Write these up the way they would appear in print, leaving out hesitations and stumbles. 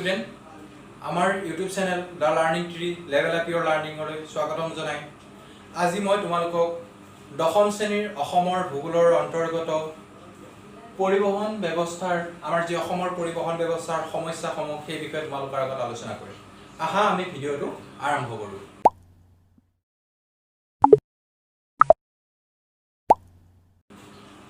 student, আমাৰ YouTube channel The Learning Tree Level Up Your Learning লৈ স্বাগতম জনাই। আজি মই তোমালোকক দশম শ্ৰেণীৰ অসমৰ ভূগোলৰ অন্তৰ্গত পৰিবহন ব্যৱস্থাৰ আমাৰ যি অসমৰ পৰিবহন ব্যৱস্থাৰ সমস্যাসমূহ সেই বিষয়ে তোমালোকৰ আগত আলোচনা কৰিম। আহা আমি ভিডিঅটো আৰম্ভ কৰো।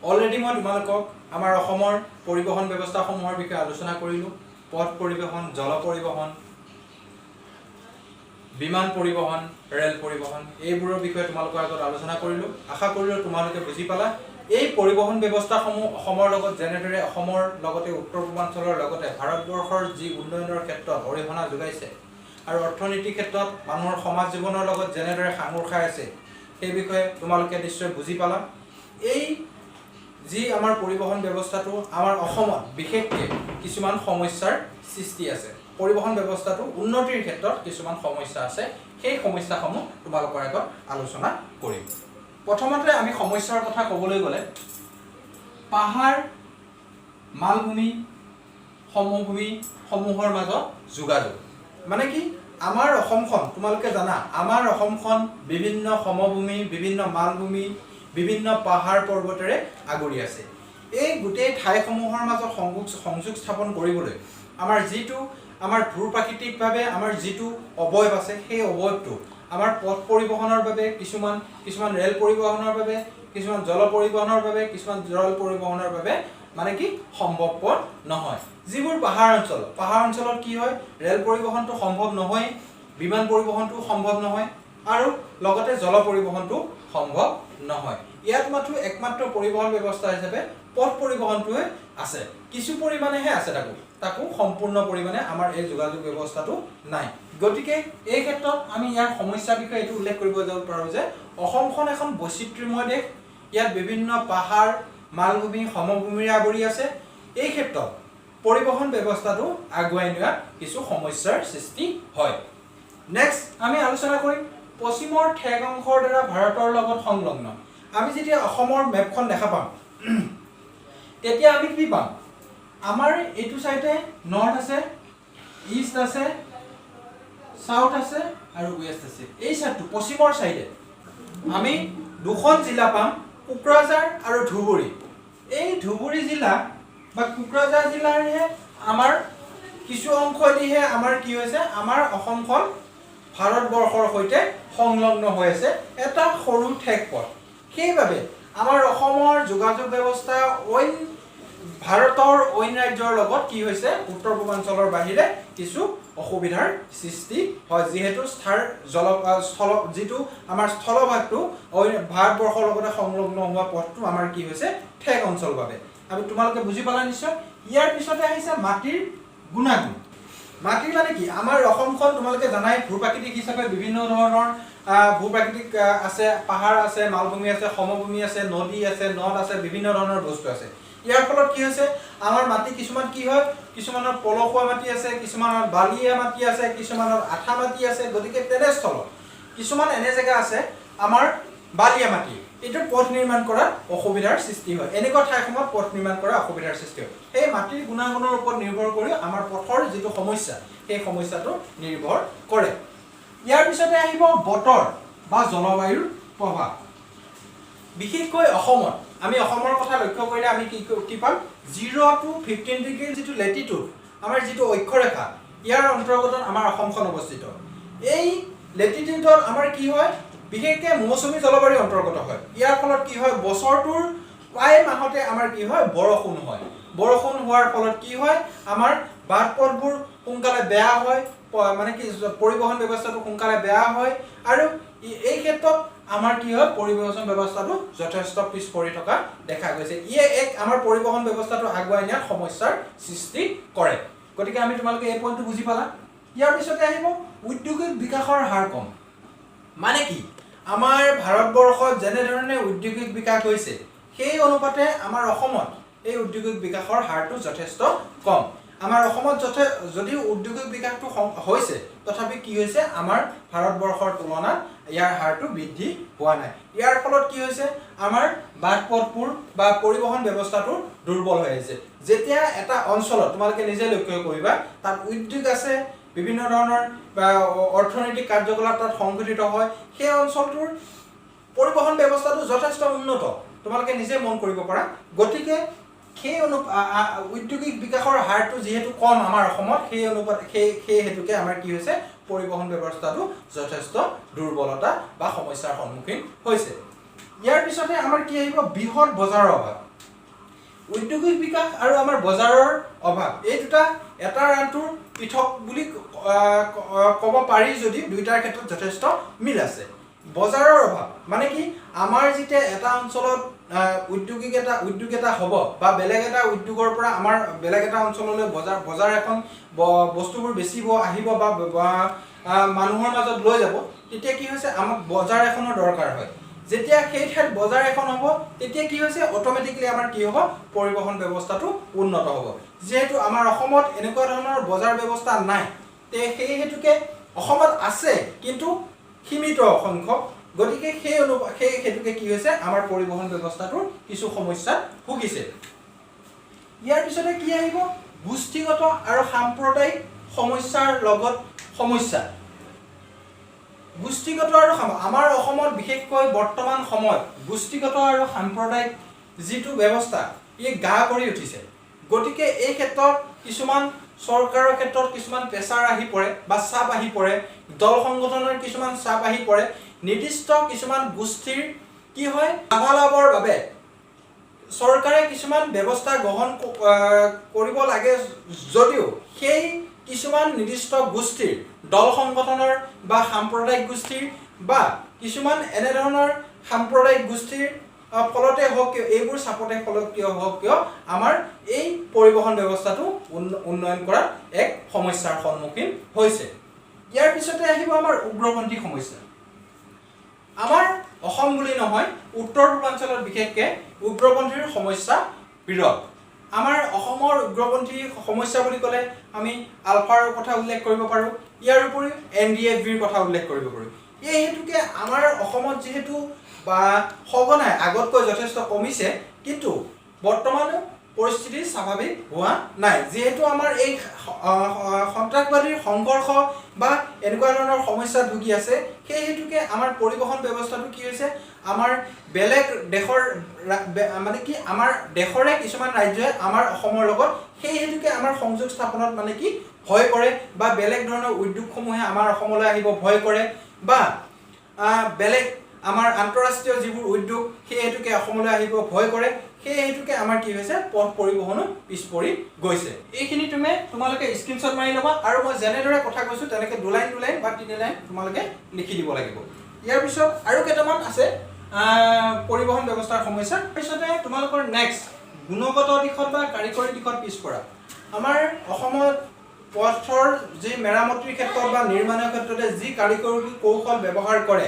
অলৰেডি মই তোমালোকক আমাৰ অসমৰ পৰিবহন ব্যৱস্থাসমূহৰ বিষয়ে আলোচনা কৰিলো। পথ পৰিবহন, জল পৰিবহন, বিমান পৰিবহন, ৰেল পৰিবহন এইবোৰৰ বিষয়ে তোমালোকৰ আগত আলোচনা কৰিলো। আশা কৰিলো তোমালোকে বুজি পালা। এই পৰিবহন ব্যৱস্থাসমূহ অসমৰ লগত যেনেদৰে অসমৰ লগতে উত্তৰ পূৰ্বাঞ্চলৰ লগতে ভাৰতবৰ্ষৰ যি উন্নয়নৰ ক্ষেত্ৰত অৰিহণা যোগাইছে আৰু অৰ্থনীতিৰ ক্ষেত্ৰত মানুহৰ সমাজ জীৱনৰ লগত যেনেদৰে সাঙুৰ খাই আছে সেই বিষয়ে তোমালোকে নিশ্চয় বুজি পালা। এই যি আমাৰ পৰিবহন ব্যৱস্থাটো আমাৰ অসমত বিশেষকৈ কিছুমান সমস্যাৰ সৃষ্টি আছে। পৰিবহন ব্যৱস্থাটো উন্নতিৰ ক্ষেত্ৰত কিছুমান সমস্যা আছে, সেই সমস্যাসমূহ তোমালোকৰ আগত আলোচনা কৰিম। প্ৰথমতে আমি সমস্যাৰ কথা ক'বলৈ গ'লে পাহাৰ, মালভূমি, সমভূমি সমূহৰ মাজত যোগাযোগ। মানে কি, আমাৰ অসমখন তোমালোকে জানা, আমাৰ অসমখন বিভিন্ন সমভূমি, বিভিন্ন মালভূমি, বিভিন্ন পাহাৰ পৰ্বতেৰে আগুৰি আছে। এই গোটেই ঠাইসমূহৰ মাজত সংযোগ স্থাপন কৰিবলৈ আমাৰ ভূ প্ৰাকৃতিকভাৱে আমাৰ যিটো অৱয়ব আছে সেই অৱয়বটো আমাৰ পথ পৰিবহনৰ বাবে কিছুমান ৰেল পৰিবহনৰ বাবে, কিছুমান জল পৰিবহনৰ বাবে, কিছুমান জল পৰিবহনৰ বাবে মানে কি সম্ভৱপৰ নহয়। যিবোৰ পাহাৰ অঞ্চলত কি হয়, ৰেল পৰিবহনটো সম্ভৱ নহয়, বিমান পৰিবহনটো সম্ভৱ নহয় আৰু লগতে জল পৰিবহনটো সম্ভৱ নহয়। ইয়াত একমাত্ৰ পৰিবহন ব্যৱস্থা হিচাপে পথ পৰিবহনটোৱে আছে। কিছু পৰিমাণেহে আছে, তাকো সম্পূৰ্ণ পৰিমাণে আমাৰ এই যোগাযোগ ব্যৱস্থাটো নাই। গতিকে এই ক্ষেত্ৰত আমি ইয়াৰ সমস্যাৰ বিষয়ে এইটো উল্লেখ কৰিব যাব পাৰোঁ যে অসমখন এখন বৈচিত্ৰ্যময় দেশ। ইয়াত বিভিন্ন পাহাৰ, মালভূমি, সমভূমিৰে আৱৰি আছে। এই ক্ষেত্ৰত পৰিবহন ব্যৱস্থাটো আগুৱাই নিয়াত কিছু সমস্যাৰ সৃষ্টি হয়। নেক্সট আমি আলোচনা কৰিম পশ্চিমৰ ঠেক অংশৰ দ্বাৰা ভাৰতৰ লগত সংলগ্ন। আমি যেতিয়া অসমৰ মেপখন দেখা পাম তেতিয়া আমি কি পাম, আমাৰ এইটো চাইডে নৰ্থ আছে, ইষ্ট আছে, সাউথ আছে আৰু ৱেষ্ট আছে। এই চাইডটো পশ্চিমৰ চাইডে আমি দুখন জিলা পাম, কোকৰাঝাৰ আৰু ধুবুৰী। এই ধুবুৰী জিলা বা কোকৰাঝাৰ জিলাৰহে আমাৰ কিছু অংশদিহে আমাৰ কি হৈছে, আমাৰ অসমখন ভাৰতবৰ্ষৰ সৈতে সংলগ্ন হৈ আছে এটা সৰু ঠেক পথ। সেইবাবে আমাৰ অসমৰ যোগাযোগ ব্যৱস্থা ভাৰতৰ অইন ৰাজ্যৰ লগত কি হৈছে, উত্তৰ পূৰ্বাঞ্চলৰ বাহিৰে কিছু অসুবিধাৰ সৃষ্টি হয়। যিহেতু যিটো আমাৰ স্থলভাগটো ভাৰতবৰ্ষৰ লগতে সংলগ্ন হোৱা পথটো আমাৰ কি হৈছে ঠেক অঞ্চল বাবে। তোমালোকে বুজি পালা নিশ্চয়। ইয়াৰ পিছতে আহিছে মাটিৰ গুণাগুণ। মাটি মানে কি, আমাৰ অসমখন তোমালোকে জানাই ভূ প্ৰাকৃতিক হিচাপে বিভিন্ন ধৰণৰ ভূ প্ৰাকৃতিক আছে, পাহাৰ আছে, মালভূমি আছে, সমভূমি আছে, নদী আছে, নদ আছে, বিভিন্ন ধৰণৰ বস্তু আছে। ইয়াৰ ফলত কি হৈছে, আমাৰ মাটি কিছুমান কি হয়, কিছুমানৰ পলসুৱা মাটি আছে, কিছুমানৰ বালিয়া মাটি আছে, কিছুমানৰ আঠা মাটি আছে। গতিকে তেনেস্থলত কিছুমান এনে জেগা আছে আমাৰ বালিয়া মাটি, এইটো পথ নিৰ্মাণ কৰাত অসুবিধাৰ সৃষ্টি হয়। এনেকুৱা ঠাইসমূহত পথ নিৰ্মাণ কৰা অসুবিধাৰ সৃষ্টি হয়। সেই মাটিৰ গুণাগুণৰ ওপৰত নিৰ্ভৰ কৰি আমাৰ পথৰ যিটো সমস্যা সেই সমস্যাটো নিৰ্ভৰ কৰে। ইয়াৰ পিছতে আহিব বতৰ বা জলবায়ুৰ প্ৰভাৱ। বিশেষকৈ অসমত আমি অসমৰ কথা লক্ষ্য কৰিলে আমি কি পাম, 0 to 15 ডিগ্ৰী যিটো লেটিটিউড, আমাৰ যিটো অক্ষৰেখা, ইয়াৰ অন্তৰ্গত আমাৰ অসমখন অৱস্থিত। এই লেটিটিউডত আমাৰ কি হয়, বিশেষকৈ মৌচুমী জলবায়ুৰ অন্তৰ্গত হয়। ইয়াৰ ফলত কি হয়, বছৰটোৰ প্ৰায় মাহতে আমাৰ কি হয়, বৰষুণ হয়। বৰষুণ হোৱাৰ ফলত কি হয়, আমাৰ বাট পথবোৰ সোনকালে বেয়া হয়, মানে কি পৰিবহন ব্যৱস্থাটো সোনকালে বেয়া হয় আৰু এই ক্ষেত্ৰত আমাৰ কি হয়, পৰিবহন ব্যৱস্থাটো যথেষ্ট পিছ পৰি থকা দেখা গৈছে। আমাৰ পৰিবহন ব্যৱস্থাটো আগুৱাই নিয়াত সমস্যাৰ সৃষ্টি কৰে। গতিকে তোমালোকে এই পইণ্টটো বুজি পালা। ইয়াৰ পিছতে আহিব ঔদ্যোগিক বিকাশৰ হাৰ কম। মানে কি, আমাৰ ভাৰতবৰ্ষত যেনেধৰণে ঔদ্যোগিক বিকাশ হৈছে সেই অনুপাতে আমাৰ অসমত এই ঔদ্যোগিক বিকাশৰ হাৰটো যথেষ্ট কম। আমাৰ অসমত যদিও ঔদ্যোগিক বিকাশটো হৈছে তথাপি কি হৈছে, আমাৰ ভাৰতবৰ্ষৰ তুলনাত ইয়াৰ হাৰটো বৃদ্ধি হোৱা নাই। ইয়াৰ ফলত কি হৈছে আমাৰ বাট পথবোৰ বা পৰিবহণ ব্যৱস্থাটো দুৰ্বল হৈ আহিছে। যেতিয়া এটা অঞ্চলত তোমালোকে নিজে লক্ষ্য কৰিবা তাত উদ্যোগ আছে, বিভিন্ন ধৰণৰ অৰ্থনৈতিক কাৰ্যকলাপ তাত সংঘটিত হয়, সেই অঞ্চলটোৰ পৰিবহণ ব্যৱস্থাটো যথেষ্ট উন্নত, তোমালোকে নিজে মন কৰিব পাৰা। গতিকে সেই ঔদ্যোগিক বিকাশৰ হাৰটো যিহেতু কম আমাৰ অসমত, সেই হেতুকে আমাৰ কি হৈছে পৰিবহণ ব্যৱস্থাটো যথেষ্ট দুৰ্বলতা বা সমস্যাৰ সন্মুখীন হৈছে। ইয়াৰ পিছতে আমাৰ কি আহিব বৃহৎ বজাৰৰ অভাৱ। ঔদ্যোগিক বিকাশ আৰু আমাৰ বজাৰৰ অভাৱ এই দুটা এটা আনটোৰ পৃথক বুলি ক'ব পাৰি যদি দুইটাৰ ক্ষেত্ৰত যথেষ্ট মিল আছে। বজাৰৰ অভাৱ মানে কি আমাৰ যেতিয়া এটা অঞ্চলত উদ্যোগ এটা হ'ব বা বেলেগ এটা উদ্যোগৰ পৰা আমাৰ বেলেগ এটা অঞ্চললৈ বজাৰ এখন বস্তুবোৰ বেচিব আহিব বা মানুহৰ মাজত লৈ যাব, তেতিয়া কি হৈছে আমাক বজাৰ এখনৰ দৰকাৰ হয়। যেতিয়া সেই ঠাইত বজাৰ এখন হ'ব তেতিয়া কি হৈছে অট'মেটিকলি আমাৰ কি হ'ব পৰিবহণ ব্যৱস্থাটো উন্নত হ'ব। যিহেতু আমাৰ অসমত এনেকুৱা ধৰণৰ বজাৰ ব্যৱস্থা নাই, সেই হেতুকে অসমত আছে কিন্তু সীমিত সংখ্যক, গতিকে সেই হেতুকে কি হৈছে আমাৰ পৰিবহণ ব্যৱস্থাটোৰ কিছু সমস্যাত ভুগিছে। ইয়াৰ পিছতে কি আহিব গোষ্ঠীগত আৰু সাম্প্ৰদায়িক সমস্যাৰ লগত সমস্যা। গোষ্ঠীগত আৰু আমাৰ অসমত বিশেষকৈ বৰ্তমান সময়ত গোষ্ঠীগত আৰু সাম্প্ৰদায়িক যিটো ব্যৱস্থা ই গা কৰি উঠিছে। গতিকে এই ক্ষেত্ৰত কিছুমান চৰকাৰৰ ক্ষেত্ৰত কিছুমান প্ৰেছাৰ আহি পৰে বা চাপ আহি পৰে, দল সংগঠনৰ কিছুমান চাপ আহি পৰে, নিৰ্দিষ্ট কিছুমান গোষ্ঠীৰ কি হয় লাভালাভৰ বাবে চৰকাৰে কিছুমান ব্যৱস্থা গ্ৰহণ কৰিব লাগে যদিও সেই কিছুমান নিৰ্দিষ্ট গোষ্ঠীৰ দল সংগঠনৰ বা সাম্প্ৰদায়িক গোষ্ঠীৰ বা কিছুমান এনেধৰণৰ সাম্প্ৰদায়িক গোষ্ঠীৰ ফলতে হওক কিয় এইবোৰ চাপতে ফলত কিয় হওক কিয় আমাৰ এই পৰিবহণ ব্যৱস্থাটো উন্নয়ন কৰাত এক সমস্যাৰ সন্মুখীন হৈছে। ইয়াৰ পিছতে আহিব আমাৰ উগ্ৰপন্থী সমস্যা। আমাৰ অসম বুলি নহয় উত্তৰ পূৰ্বাঞ্চলত বিশেষকৈ উগ্ৰপন্থীৰ সমস্যা বিৰল। আমাৰ অসমৰ উগ্ৰপন্থী সমস্যা বুলি ক'লে আমি আলফাৰ কথা উল্লেখ কৰিব পাৰোঁ, ইয়াৰ উপৰিও NDFBৰ কথা উল্লেখ কৰিব পাৰোঁ। এই হেতুকে আমাৰ অসমত যিহেতু বা সঘনাই আগতকৈ যথেষ্ট কমিছে, কিন্তু বৰ্তমানো পৰিস্থিতি স্বাভাৱিক হোৱা নাই। যিহেতু আমাৰ এই সন্ত্ৰাসবাদীৰ সংঘৰ্ষ বা এনেকুৱা ধৰণৰ সমস্যাত ভুগি আছে, সেই হেতুকে আমাৰ পৰিবহণ ব্যৱস্থাটো কি হৈছে আমাৰ বেলেগ দেশৰ মানে কি আমাৰ দেশৰে কিছুমান ৰাজ্যই আমাৰ অসমৰ লগত সেই হেতুকে আমাৰ সংযোগ স্থাপনত মানে কি ভয় কৰে বা বেলেগ ধৰণৰ উদ্যোগসমূহে আমাৰ অসমলৈ আহিব ভয় কৰে বা বেলেগ আমাৰ আন্তঃৰাষ্ট্ৰীয় যিবোৰ উদ্যোগ সেই হেতুকে অসমলৈ আহিব ভয় কৰে, সেই হেতুকে আমাৰ কি হৈছে পথ পৰিবহণো পিছ পৰি গৈছে। এইখিনি তোমালোকে স্ক্ৰীনশ্বট মাৰি ল'বা আৰু মই যেনেদৰে কথা কৈছোঁ তেনেকৈ 2 লাইন বা 3 লাইন তোমালোকে লিখি দিব লাগিব। ইয়াৰ পিছত আৰু কেইটামান আছে পৰিবহণ ব্যৱস্থাৰ সমস্যা। তাৰপিছতে তোমালোকৰ নেক্সট গুণগত দিশত বা কাৰিকৰী দিশত পিছপৰা। আমাৰ অসমত পথৰ যি মেৰামতিৰ ক্ষেত্ৰত বা নিৰ্মাণৰ ক্ষেত্ৰতে যি কাৰিকৰী কৌশল ব্যৱহাৰ কৰে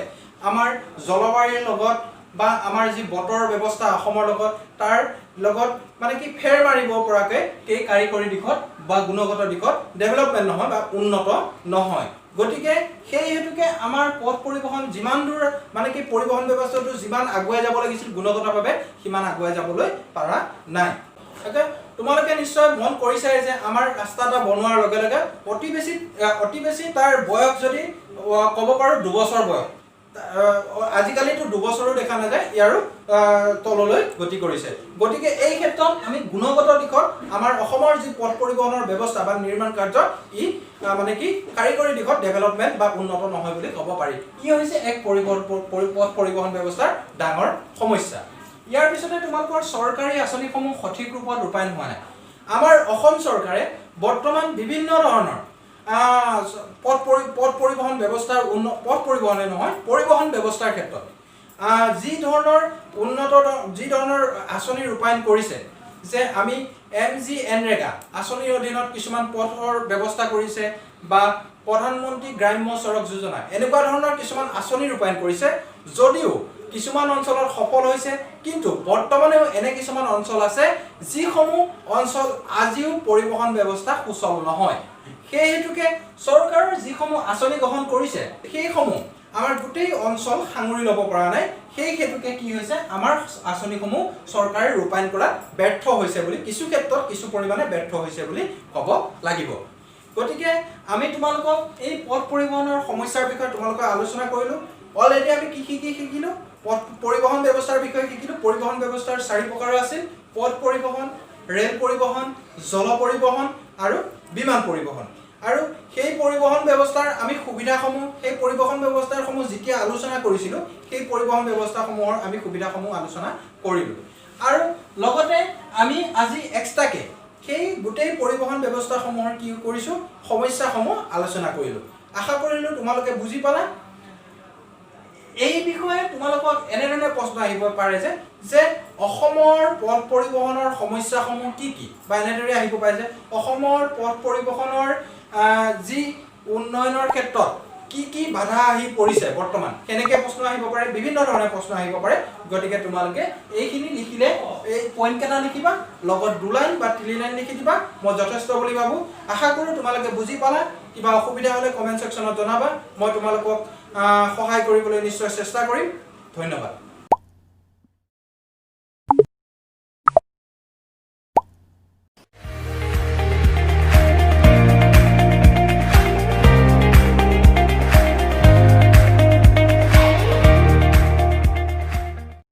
আমাৰ জলবায়ুৰ লগত বা আমাৰ যি বতৰ ব্যৱস্থা অসমৰ লগত তাৰ লগত মানে কি ফেৰ মাৰিব পৰাকৈ এই কাৰিকৰী দিশত বা গুণগত দিশত ডেভেলপমেণ্ট নহয় বা উন্নত নহয়। গতিকে সেই হেতুকে আমাৰ পথ পৰিবহণ যিমান দূৰ মানে কি পৰিবহণ ব্যৱস্থাটো যিমান আগুৱাই যাব লাগিছিল গুণগতভাৱে সিমান আগুৱাই যাবলৈ পৰা নাই। তোমালোকে নিশ্চয় মন কৰিছাই যে আমাৰ ৰাস্তা এটা বনোৱাৰ লগে লগে অতি বেছি তাৰ বয়স যদি ক'ব পাৰোঁ 2 বছৰ বয়স, আজিকালিতো 2 বছৰো দেখা নাযায়, ইয়াৰো তললৈ গতি কৰিছে। গতিকে এই ক্ষেত্ৰত আমি গুণগত দিশত আমাৰ অসমৰ যি পথ পৰিবহণৰ ব্যৱস্থা বা নিৰ্মাণ কাৰ্য ই মানে কি কাৰিকৰী দিশত ডেভেলপমেণ্ট বা উন্নত নহয় বুলি ক'ব পাৰি। ই হৈছে এক পথ পৰিবহণ ব্যৱস্থাৰ ডাঙৰ সমস্যা। ইয়াৰ পিছতে তোমালোকৰ চৰকাৰী আঁচনিসমূহ সঠিক ৰূপত ৰূপায়ণ হোৱা নাই। আমাৰ অসম চৰকাৰে বৰ্তমান বিভিন্ন ধৰণৰ পথ পৰিবহণ ব্যৱস্থাৰ পথ পৰিবহণে নহয় পৰিবহণ ব্যৱস্থাৰ ক্ষেত্ৰত যি ধৰণৰ আঁচনি ৰূপায়ণ কৰিছে, যে আমি MGNREGA আঁচনিৰ অধীনত কিছুমান পথৰ ব্যৱস্থা কৰিছে বা প্ৰধানমন্ত্ৰী গ্ৰাম্য সড়ক যোজনা এনেকুৱা ধৰণৰ কিছুমান আঁচনি ৰূপায়ণ কৰিছে, যদিও কিছুমান অঞ্চলত সফল হৈছে, কিন্তু বৰ্তমানেও এনে কিছুমান অঞ্চল আছে যিসমূহ অঞ্চল আজিও পৰিবহণ ব্যৱস্থা সুচল নহয়। সেই হেতুকে চৰকাৰৰ যিসমূহ আঁচনি গ্ৰহণ কৰিছে সেইসমূহ আমাৰ গোটেই অঞ্চল সাঙুৰি ল'ব পৰা নাই সেই হেতুকে কি হৈছে আমাৰ আঁচনিসমূহ চৰকাৰে ৰূপায়ণ কৰাত ব্যৰ্থ হৈছে বুলি কিছু ক্ষেত্ৰত কিছু পৰিমাণে ব্যৰ্থ হৈছে বুলি ক'ব লাগিব গতিকে আমি তোমালোকক এই পথ পৰিবহনৰ সমস্যাৰ বিষয়ে তোমালোকক আলোচনা কৰিলোঁ অলৰেডি আমি কি শিকিলোঁ পথ পৰিবহন ব্যৱস্থাৰ বিষয়ে শিকিলোঁ পৰিবহন ব্যৱস্থাৰ 4 প্ৰকাৰ আছিল পথ পৰিবহন ৰেল পৰিবহন জল পৰিবহন আৰু বিমান পৰিবহন আৰু সেই পৰিবহন ব্যৱস্থাৰ আমি সুবিধাসমূহ সেই পৰিবহন ব্যৱস্থাসমূহ যেতিয়া আলোচনা কৰিছিলোঁ সেই পৰিবহন ব্যৱস্থাসমূহৰ আমি সুবিধাসমূহ আলোচনা কৰিলোঁ আৰু লগতে আমি আজি এক্সট্ৰাকে সেই গোটেই পৰিবহন ব্যৱস্থাসমূহৰ কি কৰিছোঁ সমস্যাসমূহ আলোচনা কৰিলোঁ আশা কৰিলোঁ তোমালোকে বুজি পালা এই বিষয়ে তোমালোকক এনেধৰণে প্ৰশ্ন আহিব পাৰে যে অসমৰ পথ পৰিবহনৰ সমস্যাসমূহ কি বা এনেদৰে আহিব পাৰে যে অসমৰ পথ পৰিবহনৰ যি উন্নয়নৰ ক্ষেত্ৰত কি বাধা আহি পৰিছে বৰ্তমান কেনেকৈ প্ৰশ্ন আহিব পাৰে বিভিন্ন ধৰণে প্ৰশ্ন আহিব পাৰে গতিকে তোমালোকে এইখিনি লিখিলে এই পইণ্ট কেইটা লিখিবা লগত 2 লাইন বা 3 লাইন লিখি দিবা মই যথেষ্ট বুলি ভাবোঁ আশা কৰোঁ তোমালোকে বুজি পালা কিবা অসুবিধা হ'লে কমেণ্ট সেকশ্যনত জনাবা মই তোমালোকক সহায় কৰিবলৈ নিশ্চয় চেষ্টা কৰিম ধন্যবাদ